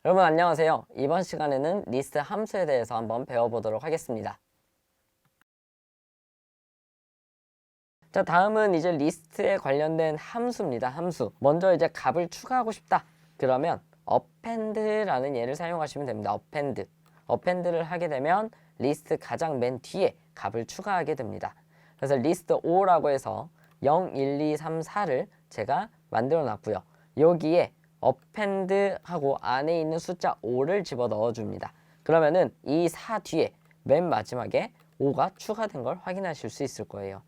여러분 안녕하세요. 이번 시간에는 리스트 함수에 대해서 한번 배워보도록 하겠습니다. 자, 다음은 이제 리스트에 관련된 함수입니다. 함수. 먼저 이제 값을 추가하고 싶다. 그러면 append라는 예를 사용하시면 됩니다. append를 하게 되면 리스트 가장 맨 뒤에 값을 추가하게 됩니다. 그래서 리스트 O라고 해서 0, 1, 2, 3, 4를 제가 만들어 놨고요. 여기에 append하고 안에 있는 숫자 5를 집어넣어 줍니다. 그러면은 이 4 뒤에 맨 마지막에 5가 추가된 걸 확인하실 수 있을 거예요.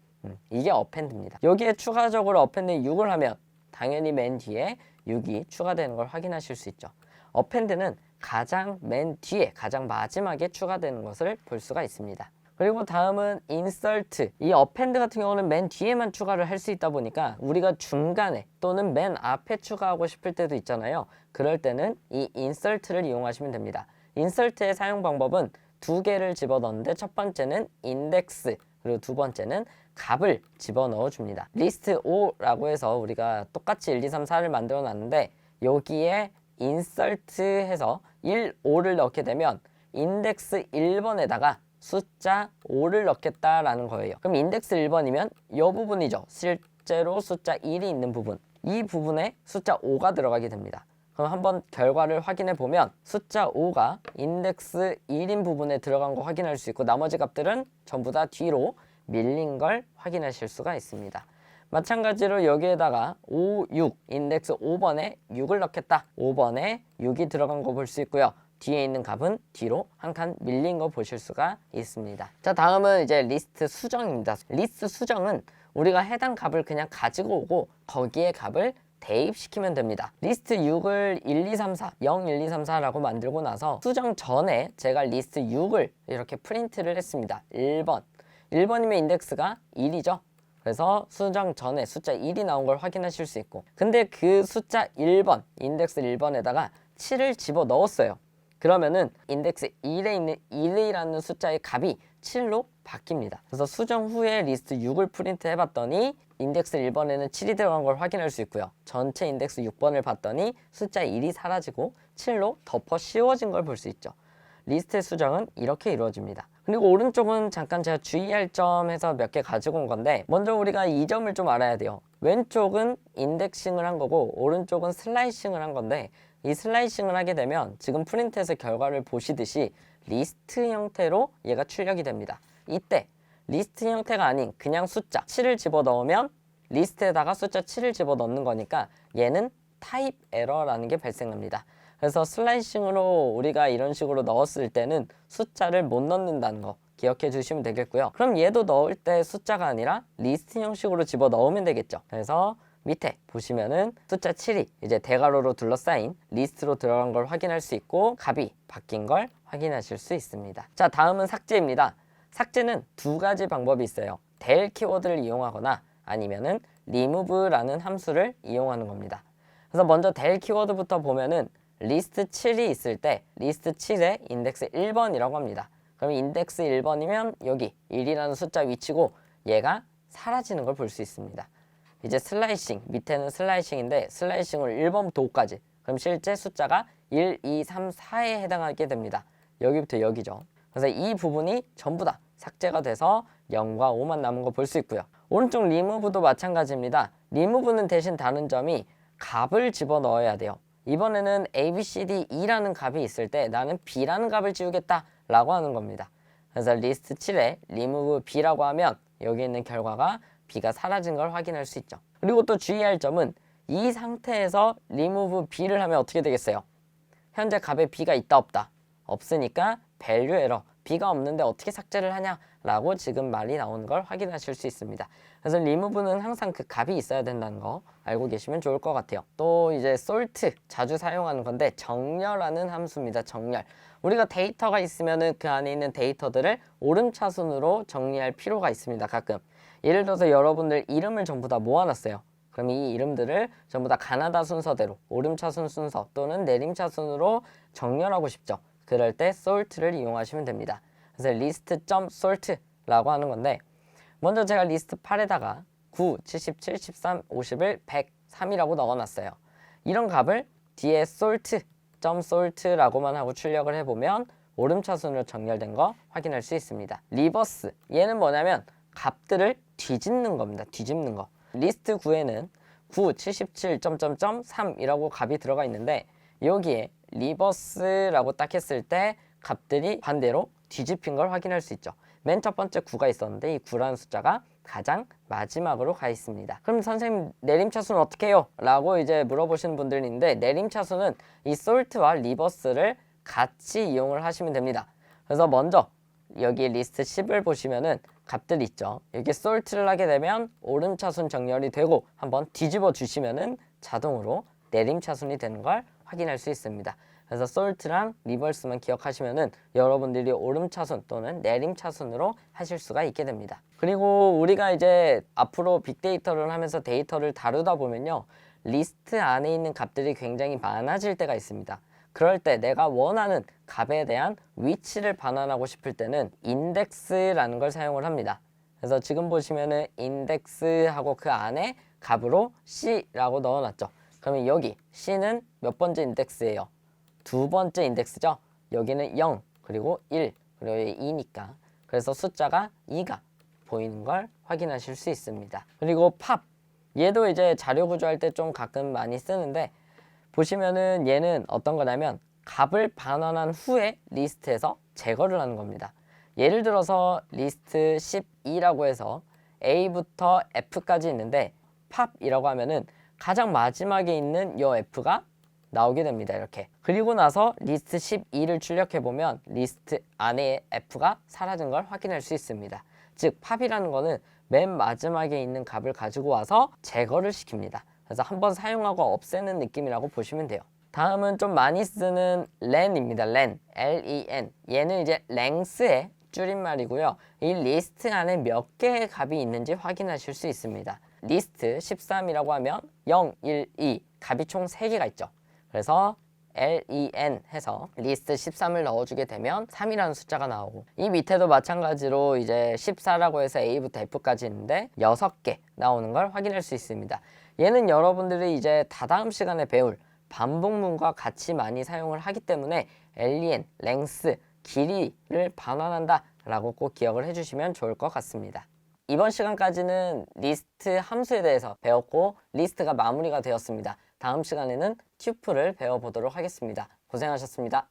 이게 append입니다. 여기에 추가적으로 append 6을 하면 당연히 맨 뒤에 6이 추가되는 걸 확인하실 수 있죠. append는 가장 맨 뒤에 가장 마지막에 추가되는 것을 볼 수가 있습니다. 그리고 다음은 insert. 이 append 같은 경우는 맨 뒤에만 추가를 할 수 있다 보니까 우리가 중간에 또는 맨 앞에 추가하고 싶을 때도 있잖아요. 그럴 때는 이 insert를 이용하시면 됩니다. insert의 사용 방법은 두 개를 집어넣는데 첫 번째는 index 그리고 두 번째는 값을 집어넣어 줍니다. list O라고 해서 우리가 똑같이 1, 2, 3, 4를 만들어 놨는데 여기에 insert 해서 1, 5를 넣게 되면 index 1번에다가 숫자 5를 넣겠다라는 거예요. 그럼 인덱스 1번이면 이 부분이죠. 실제로 숫자 1이 있는 부분. 이 부분에 숫자 5가 들어가게 됩니다. 그럼 한번 결과를 확인해 보면 숫자 5가 인덱스 1인 부분에 들어간 거 확인할 수 있고 나머지 값들은 전부 다 뒤로 밀린 걸 확인하실 수가 있습니다. 마찬가지로 여기에다가 5, 6, 인덱스 5번에 6을 넣겠다. 5번에 6이 들어간 거 볼 수 있고요. 뒤에 있는 값은 뒤로 한 칸 밀린 거 보실 수가 있습니다. 자, 다음은 이제 리스트 수정입니다. 리스트 수정은 우리가 해당 값을 그냥 가지고 오고 거기에 값을 대입시키면 됩니다. 리스트 6을 1, 2, 3, 4, 0, 1, 2, 3, 4라고 만들고 나서 수정 전에 제가 리스트 6을 이렇게 프린트를 했습니다. 1번. 1번이면 인덱스가 1이죠. 그래서 수정 전에 숫자 1이 나온 걸 확인하실 수 있고 근데 그 숫자 1번, 인덱스 1번에다가 7을 집어넣었어요. 그러면은 인덱스 1에 있는 1이라는 숫자의 값이 7로 바뀝니다. 그래서 수정 후에 리스트 6을 프린트 해봤더니 인덱스 1번에는 7이 들어간 걸 확인할 수 있고요. 전체 인덱스 6번을 봤더니 숫자 1이 사라지고 7로 덮어 씌워진 걸 볼 수 있죠. 리스트의 수정은 이렇게 이루어집니다. 그리고 오른쪽은 잠깐 제가 주의할 점에서 몇 개 가지고 온 건데 먼저 우리가 이 점을 좀 알아야 돼요. 왼쪽은 인덱싱을 한 거고 오른쪽은 슬라이싱을 한 건데 이 슬라이싱을 하게 되면 지금 프린트에서 결과를 보시듯이 리스트 형태로 얘가 출력이 됩니다. 이때 리스트 형태가 아닌 그냥 숫자 7을 집어넣으면 리스트에다가 숫자 7을 집어넣는 거니까 얘는 타입 에러라는 게 발생합니다. 그래서 슬라이싱으로 우리가 이런 식으로 넣었을 때는 숫자를 못 넣는다는 거 기억해 주시면 되겠고요. 그럼 얘도 넣을 때 숫자가 아니라 리스트 형식으로 집어넣으면 되겠죠. 그래서 밑에 보시면은 숫자 7이 이제 대괄호로 둘러싸인 리스트로 들어간 걸 확인할 수 있고 값이 바뀐 걸 확인하실 수 있습니다. 자, 다음은 삭제입니다. 삭제는 두 가지 방법이 있어요. del 키워드를 이용하거나 아니면은 remove라는 함수를 이용하는 겁니다. 그래서 먼저 del 키워드부터 보면은 리스트 7이 있을 때 리스트 7의 인덱스 1번이라고 합니다. 그럼 인덱스 1번이면 여기 1이라는 숫자 위치고 얘가 사라지는 걸 볼 수 있습니다. 이제 슬라이싱, 밑에는 슬라이싱인데 슬라이싱을 1번부터 5까지 그럼 실제 숫자가 1, 2, 3, 4에 해당하게 됩니다. 여기부터 여기죠. 그래서 이 부분이 전부 다 삭제가 돼서 0과 5만 남은 거 볼 수 있고요. 오른쪽 리무브도 마찬가지입니다. 리무브는 대신 다른 점이 값을 집어넣어야 돼요. 이번에는 A, B, C, D, E라는 값이 있을 때 나는 B라는 값을 지우겠다 라고 하는 겁니다. 그래서 리스트 7에 remove B라고 하면 여기 있는 결과가 B가 사라진 걸 확인할 수 있죠. 그리고 또 주의할 점은 이 상태에서 remove B를 하면 어떻게 되겠어요? 현재 값에 B가 있다 없다? 없으니까 value error, B가 없는데 어떻게 삭제를 하냐? 라고 지금 말이 나오는 걸 확인하실 수 있습니다. 그래서 remove는 항상 그 값이 있어야 된다는 거 알고 계시면 좋을 것 같아요. 또 이제 sort 자주 사용하는 건데 정렬하는 함수입니다. 정렬. 우리가 데이터가 있으면은 그 안에 있는 데이터들을 오름차순으로 정리할 필요가 있습니다. 가끔. 예를 들어서 여러분들 이름을 전부 다 모아놨어요. 그럼 이 이름들을 전부 다 가나다 순서대로 오름차순 순서 또는 내림차순으로 정렬하고 싶죠. 그럴 때 sort를 이용하시면 됩니다. 그래서 list.sort라고 하는 건데 먼저 제가 리스트 8에다가 9, 77, 13, 51, 103이라고 넣어놨어요. 이런 값을 뒤에 sort .salt라고만 하고 출력을 해보면 오름차순으로 정렬된 거 확인할 수 있습니다. 리버스, 얘는 뭐냐면 값들을 뒤집는 겁니다. 뒤집는 거. 리스트 9에는 9, 77, 3이라고 값이 들어가 있는데 여기에 리버스라고 딱 했을 때 값들이 반대로 뒤집힌 걸 확인할 수 있죠. 맨 첫 번째 9가 있었는데 이 9라는 숫자가 가장 마지막으로 가 있습니다. 그럼 선생님 내림차순 어떻게 해요? 라고 이제 물어보시는 분들이 있는데 내림차순은 이 솔트와 리버스를 같이 이용을 하시면 됩니다. 그래서 먼저 여기 리스트 10을 보시면은 값들 있죠. 여기 솔트를 하게 되면 오름차순 정렬이 되고 한번 뒤집어 주시면은 자동으로 내림차순이 되는 걸 확인할 수 있습니다. 그래서 솔트랑 리버스만 기억하시면은 여러분들이 오름차순 또는 내림차순으로 하실 수가 있게 됩니다. 그리고 우리가 이제 앞으로 빅데이터를 하면서 데이터를 다루다 보면요, 리스트 안에 있는 값들이 굉장히 많아질 때가 있습니다. 그럴 때 내가 원하는 값에 대한 위치를 반환하고 싶을 때는 인덱스라는 걸 사용을 합니다. 그래서 지금 보시면은 인덱스하고 그 안에 값으로 C라고 넣어놨죠. 그러면 여기 C는 몇 번째 인덱스예요? 두 번째 인덱스죠. 여기는 0, 그리고 1, 그리고 2니까. 그래서 숫자가 2가 보이는 걸 확인하실 수 있습니다. 그리고 팝, 얘도 이제 자료 구조할 때 좀 가끔 많이 쓰는데 보시면은 얘는 어떤 거냐면 값을 반환한 후에 리스트에서 제거를 하는 겁니다. 예를 들어서 리스트 12라고 해서 A부터 F까지 있는데 팝이라고 하면은 가장 마지막에 있는 요 F가 나오게 됩니다. 이렇게. 그리고 나서 리스트 12를 출력해보면 리스트 안에 F가 사라진 걸 확인할 수 있습니다. 즉 팝이라는 거는 맨 마지막에 있는 값을 가지고 와서 제거를 시킵니다. 그래서 한번 사용하고 없애는 느낌이라고 보시면 돼요. 다음은 좀 많이 쓰는 len입니다. len, L-E-N. 얘는 이제 length의 줄임말이고요. 이 리스트 안에 몇 개의 값이 있는지 확인하실 수 있습니다. 리스트 13이라고 하면 0, 1, 2 값이 총 3개가 있죠. 그래서 len 해서 리스트 13을 넣어주게 되면 3이라는 숫자가 나오고, 이 밑에도 마찬가지로 이제 14라고 해서 A부터 F까지 있는데 6개 나오는 걸 확인할 수 있습니다. 얘는 여러분들이 이제 다다음 시간에 배울 반복문과 같이 많이 사용을 하기 때문에 len, length, 길이를 반환한다 라고 꼭 기억을 해주시면 좋을 것 같습니다. 이번 시간까지는 리스트 함수에 대해서 배웠고 리스트가 마무리가 되었습니다. 다음 시간에는 튜플을 배워보도록 하겠습니다. 고생하셨습니다.